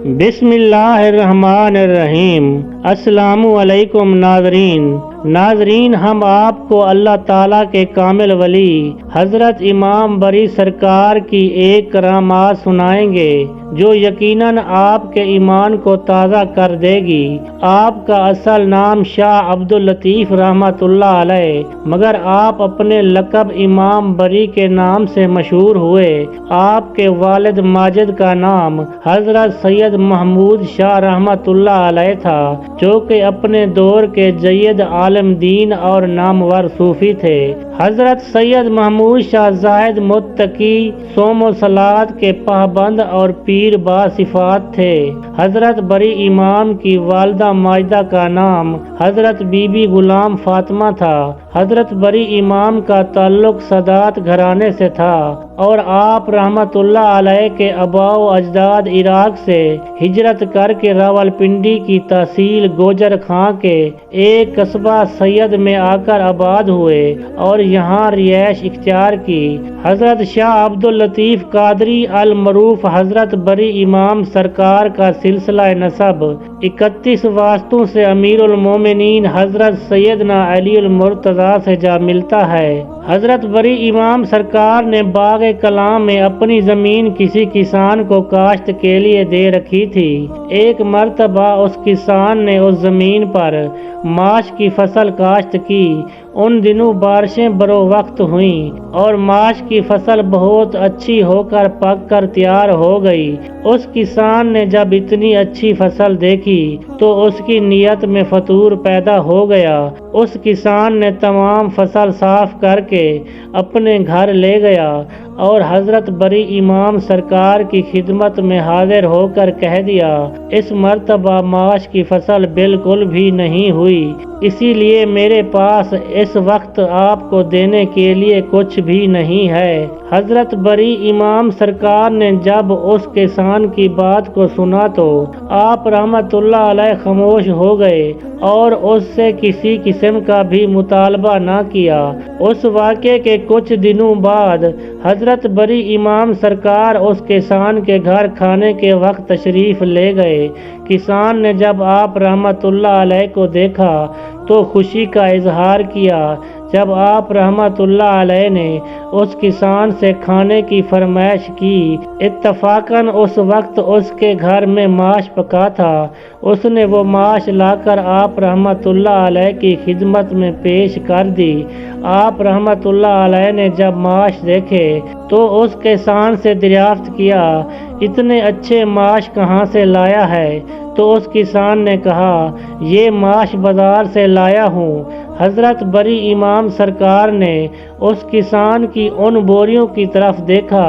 بسم اللہ الرحمن الرحیم۔ السلام علیکم ناظرین، ہم آپ کو اللہ تعالیٰ کے کامل ولی حضرت امام بری سرکار کی ایک کرامات سنائیں گے جو یقیناً آپ کے ایمان کو تازہ کر دے گی۔ آپ کا اصل نام شاہ عبداللطیف رحمۃ اللہ علیہ، مگر آپ اپنے لقب امام بری کے نام سے مشہور ہوئے۔ آپ کے والد ماجد کا نام حضرت سید محمود شاہ رحمۃ اللہ علیہ تھا، جو کہ اپنے دور کے جید عالم دین اور نامور صوفی تھے۔ حضرت سید محمود شاہ زاہد متقی، صوم و صلات کے پابند اور پیر با صفات تھے۔ حضرت بری امام کی والدہ ماجدہ کا نام حضرت بی بی غلام فاطمہ تھا۔ حضرت بری امام کا تعلق سادات گھرانے سے تھا اور آپ رحمت اللہ علیہ کے آباء و اجداد عراق سے ہجرت کر کے راولپنڈی کی تحصیل گوجر خاں کے ایک قصبہ سید میں آ کر آباد ہوئے اور یہاں رہائش اختیار کی۔ حضرت شاہ عبداللطیف قادری المعروف حضرت بری امام سرکار کا سلسلہ نسب 31 واسطوں سے امیر المومنین حضرت سیدنا علی المرتضیٰ سے جا ملتا ہے۔ حضرت بری امام سرکار نے باغ کلام میں اپنی زمین کسی کسان کو کاشت کے لیے دے رکھی تھی۔ ایک مرتبہ اس کسان نے اس زمین پر ماش کی فصل کاشت کی۔ ان دنوں بارشیں برو وقت ہوئیں اور ماش کی فصل بہت اچھی ہو کر پک کر تیار ہو گئی۔ اس کسان نے جب اتنی اچھی فصل دیکھی تو اس کی نیت میں فطور پیدا ہو گیا۔ اس کسان نے تمام فصل صاف کر کے اپنے گھر لے گیا اور حضرت بری امام سرکار کی خدمت میں حاضر ہو کر کہہ دیا، اس مرتبہ ماش کی فصل بالکل بھی نہیں ہوئی، اسی لیے میرے پاس اس وقت آپ کو دینے کے لیے کچھ بھی نہیں ہے۔ حضرت بری امام سرکار نے جب اس کسان کی بات کو سنا تو آپ رحمت اللہ علیہ خاموش ہو گئے اور اس سے کسی قسم کا بھی مطالبہ نہ کیا۔ اس واقعے کے کچھ دنوں بعد حضرت بری امام سرکار اس کسان کے گھر کھانے کے وقت تشریف لے گئے۔ کسان نے جب آپ رحمت اللہ علیہ کو دیکھا تو خوشی کا اظہار کیا۔ جب آپ رحمت اللہ علیہ نے اس کسان سے کھانے کی فرمائش کی، اتفاقاً اس وقت اس کے گھر میں ماش پکا تھا، اس نے وہ ماش لا کر آپ رحمت اللہ علیہ کی خدمت میں پیش کر دی۔ آپ رحمت اللہ علیہ نے جب ماش دیکھے تو اس کسان سے دریافت کیا، اتنے اچھے ماش کہاں سے لایا ہے؟ تو اس کسان نے کہا، یہ ماش بازار سے لایا ہوں۔ حضرت بری امام سرکار نے اس کسان کی ان بوریوں کی طرف دیکھا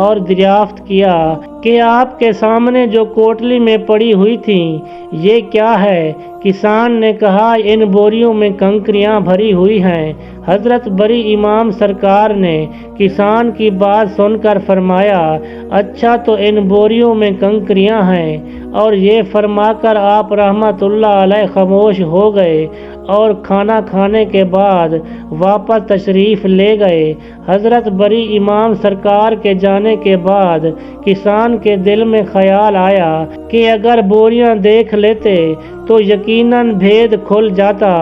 اور دریافت کیا کہ آپ کے سامنے جو کوٹلی میں پڑی ہوئی تھیں یہ کیا ہے؟ کسان نے کہا، ان بوریوں میں کنکریاں بھری ہوئی ہیں۔ حضرت بری امام سرکار نے کسان کی بات سن کر فرمایا، اچھا تو ان بوریوں میں کنکریاں ہیں؟ اور یہ فرما کر آپ رحمت اللہ علیہ خاموش ہو گئے اور کھانا کھانے کے بعد واپس تشریف لے گئے۔ حضرت بری امام سرکار کے جانے کے بعد کسان کے دل میں خیال آیا کہ اگر بوریاں دیکھ لیتے تو یقیناً بھید کھل جاتا۔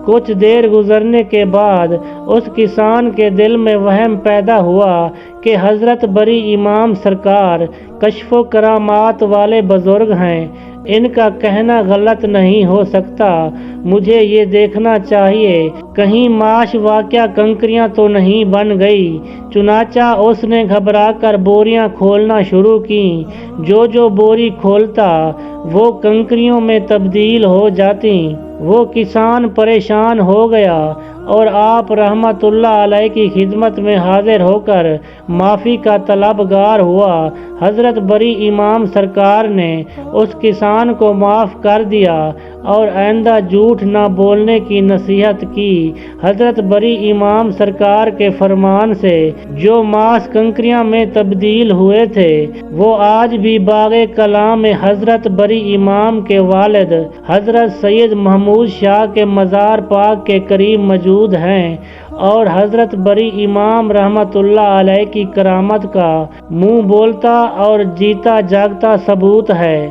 کچھ دیر گزرنے کے بعد اس کسان کے دل میں وہم پیدا ہوا کہ حضرت بری امام سرکار کشف و کرامات والے بزرگ ہیں، ان کا کہنا غلط نہیں ہو سکتا، مجھے یہ دیکھنا چاہیے کہیں ماش واقعہ کنکریاں تو نہیں بن گئی۔ چنانچہ اس نے گھبرا کر بوریاں کھولنا شروع کیں۔ جو بوری کھولتا وہ کنکریوں میں تبدیل ہو جاتی۔ وہ کسان پریشان ہو گیا اور آپ رحمت اللہ علیہ کی خدمت میں حاضر ہو کر معافی کا طلبگار ہوا۔ حضرت بری امام سرکار نے اس کسان کو معاف کر دیا اور آئندہ جھوٹ نہ بولنے کی نصیحت کی۔ حضرت بری امام سرکار کے فرمان سے جو ماس کنکریاں میں تبدیل ہوئے تھے وہ آج بھی باغ کلام میں حضرت بری امام کے والد حضرت سید محمود شاہ کے مزار پاک کے قریب موجود ہیں اور حضرت بری امام رحمت اللہ علیہ کی کرامت کا منہ بولتا اور جیتا جاگتا ثبوت ہے۔